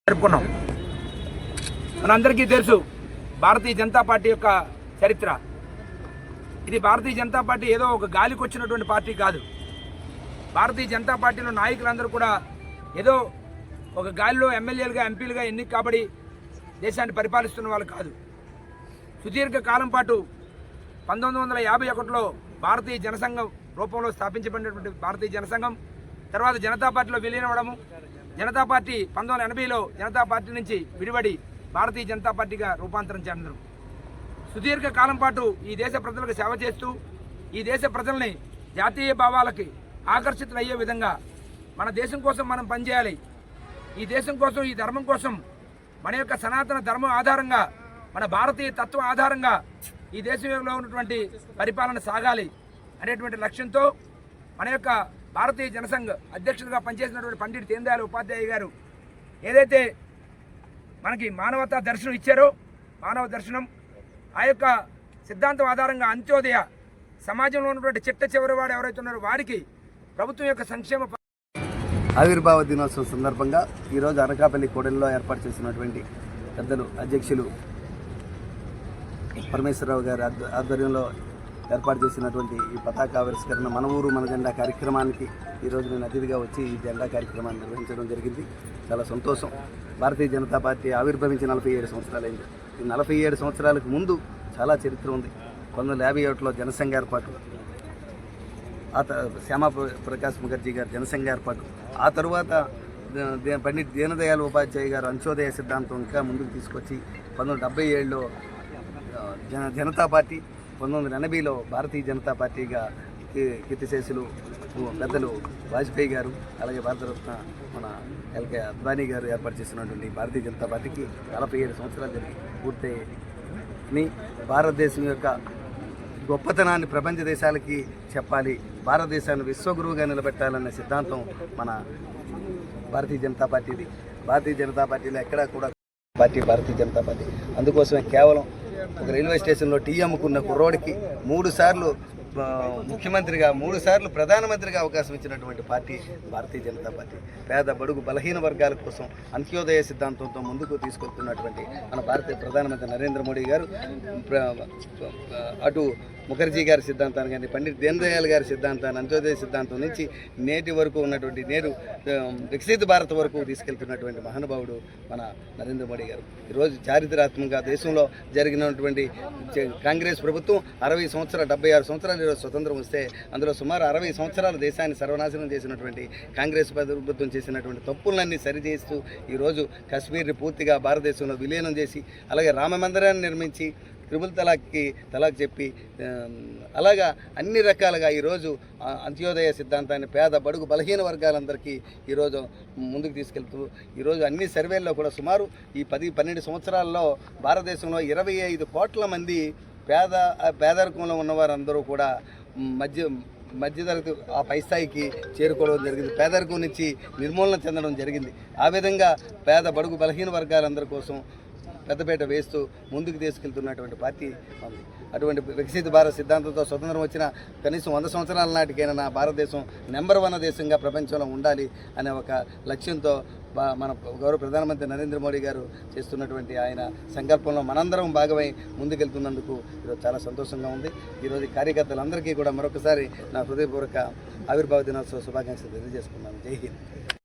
జరుపుకున్నాం. మనందరికీ తెలుసు భారతీయ జనతా పార్టీ యొక్క చరిత్ర. ఇది భారతీయ జనతా పార్టీ ఏదో ఒక గాలికి వచ్చినటువంటి పార్టీ కాదు. భారతీయ జనతా పార్టీలో నాయకులందరూ కూడా ఏదో ఒక గాలిలో ఎమ్మెల్యేలుగా ఎంపీలుగా ఎన్నిక కాబడి దేశాన్ని పరిపాలిస్తున్న వాళ్ళు కాదు. సుదీర్ఘ కాలం పాటు 1951లో భారతీయ జనసంఘం రూపంలో స్థాపించబడినటువంటి భారతీయ జనసంఘం తర్వాత జనతా పార్టీలో విలీనమవడము, జనతా పార్టీ 1980లో జనతా పార్టీ నుంచి విడిపడి భారతీయ జనతా పార్టీగా రూపాంతరం చెందడం. సుదీర్ఘ కాలం పాటు ఈ దేశ ప్రజలకు సేవ చేస్తూ ఈ దేశ ప్రజల్ని జాతీయ భావాలకి ఆకర్షితులయ్యే విధంగా మన దేశం కోసం మనం పనిచేయాలి, ఈ దేశం కోసం ఈ ధర్మం కోసం మన యొక్క సనాతన ధర్మం ఆధారంగా మన భారతీయ తత్వం ఆధారంగా ఈ దేశంలో ఉన్నటువంటి పరిపాలన సాగాలి అనేటువంటి లక్ష్యంతో మన యొక్క భారతీయ జనసంఘ్ అధ్యక్షుడిగా పనిచేసినటువంటి పండిట్ దీన్ దయాళ్ ఉపాధ్యాయ గారు ఏదైతే మనకి మానవతా దర్శనం ఇచ్చారో, మానవ దర్శనం ఆ యొక్క సిద్ధాంతం ఆధారంగా అంత్యోదయ సమాజంలో ఉన్నటువంటి చిట్ట చివరి వాడు ఎవరైతే ఉన్నారో వారికి ప్రభుత్వం యొక్క సంక్షేమ ఆవిర్భావ దినోత్సవం సందర్భంగా ఈరోజు అనకాపల్లి కోడెల్లో ఏర్పాటు చేసినటువంటి పెద్దలు అధ్యక్షులు పరమేశ్వరరావు గారి ఆధ్వర్యంలో ఏర్పాటు చేసినటువంటి ఈ పతాకావిష్కరణ మన ఊరు మన జెండా కార్యక్రమానికి ఈరోజు నేను అతిథిగా వచ్చి ఈ జెండా కార్యక్రమాన్ని నిర్వహించడం జరిగింది. చాలా సంతోషం. భారతీయ జనతా పార్టీ ఆవిర్భవించి 47 సంవత్సరాలైంది. ఈ 47 సంవత్సరాలకు ముందు చాలా చరిత్ర ఉంది. 1951లో జనసంఘ ఏర్పాటు, శ్యామా ప్రకాశ్ ముఖర్జీ గారు జనసంఘ ఏర్పాటు, ఆ తరువాత పండిట్ దీన్ దయాళ్ ఉపాధ్యాయ గారు అంత్యోదయ సిద్ధాంతం ఇంకా ముందుకు తీసుకొచ్చి 1977లో జనతా పార్టీ, 1980లో భారతీయ జనతా పార్టీగా కీర్తిశేషులు పెద్దలు వాజ్పేయి గారు, అలాగే భారతరత్న మన ఎల్కే అద్వానీ గారు ఏర్పాటు చేసినటువంటి భారతీయ జనతా పార్టీకి 47 సంవత్సరాలు జరిగి పూర్తయి భారతదేశం యొక్క గొప్పతనాన్ని ప్రపంచ దేశాలకి చెప్పాలి, భారతదేశాన్ని విశ్వగురువుగా నిలబెట్టాలనే సిద్ధాంతం మన భారతీయ జనతా పార్టీది. భారతీయ జనతా పార్టీలో ఎక్కడా కూడా పార్టీ భారతీయ జనతా పార్టీ. అందుకోసమే కేవలం ఒక రైల్వే స్టేషన్లో టీ అమ్ముకున్న కుర్రోడికి 3 సార్లు ముఖ్యమంత్రిగా, 3 సార్లు ప్రధానమంత్రిగా అవకాశం ఇచ్చినటువంటి పార్టీ భారతీయ జనతా పార్టీ. పేద బడుగు బలహీన వర్గాల కోసం అంత్యోదయ సిద్ధాంతంతో ముందుకు తీసుకొస్తున్నటువంటి మన భారతీయ ప్రధానమంత్రి నరేంద్ర మోడీ గారు అటు ముఖర్జీ గారి సిద్ధాంతాన్ని కానీ పండిట్ దీన్ దయాళ్ గారి సిద్ధాంతాన్ని, అంత్యోదయ సిద్ధాంతం నుంచి నేటి వరకు ఉన్నటువంటి నేడు వికసిత భారత్ వరకు తీసుకెళ్తున్నటువంటి మహానుభావుడు మన నరేంద్ర మోడీ గారు. ఈరోజు చారిత్రాత్మకంగా దేశంలో జరిగినటువంటి కాంగ్రెస్ ప్రభుత్వం 60 సంవత్సరాలు 76 సంవత్సరాలు ఈరోజు స్వతంత్రం వస్తే అందులో సుమారు 60 సంవత్సరాలు దేశాన్ని సర్వనాశనం చేసినటువంటి కాంగ్రెస్ ప్రభుత్వం చేసినటువంటి తప్పులన్నీ సరిచేస్తూ ఈరోజు కాశ్మీర్ని పూర్తిగా భారతదేశంలో విలీనం చేసి, అలాగే రామ మందిరాన్ని నిర్మించి, త్రిపుల్ తలాక్ చెప్పి, అలాగా అన్ని రకాలుగా ఈరోజు అంత్యోదయ సిద్ధాంతాన్ని పేద బడుగు బలహీన వర్గాలందరికీ ఈరోజు ముందుకు తీసుకెళ్తూ ఈరోజు అన్ని సర్వేల్లో కూడా సుమారు ఈ 10-12 సంవత్సరాల్లో భారతదేశంలో 25 కోట్ల మంది పేదరికంలో ఉన్నవారందరూ కూడా మధ్యతరగతి ఆ పై స్థాయికి చేరుకోవడం జరిగింది. పేదరికం నుంచి నిర్మూలన చెందడం జరిగింది. ఆ విధంగా పేద బడుగు బలహీన వర్గాలందరి కోసం పెద్దపేట వేస్తూ ముందుకు తీసుకెళ్తున్నటువంటి పార్టీ ఉంది. అటువంటి వికసిత భారత్ సిద్ధాంతంతో స్వతంత్రం వచ్చిన కనీసం 100 సంవత్సరాల నాటికైనా నా భారతదేశం నెంబర్ 1 దేశంగా ప్రపంచంలో ఉండాలి అనే ఒక లక్ష్యంతో మన గౌరవ ప్రధానమంత్రి నరేంద్ర మోడీ గారు చేస్తున్నటువంటి ఆయన సంకల్పంలో మనందరం భాగమై ముందుకెళ్తున్నందుకు ఈరోజు చాలా సంతోషంగా ఉంది. ఈరోజు కార్యకర్తలందరికీ కూడా మరొకసారి నా హృదయపూర్వక ఆవిర్భావ దినోత్సవ శుభాకాంక్షలు తెలియజేసుకున్నాను. జై హింద్.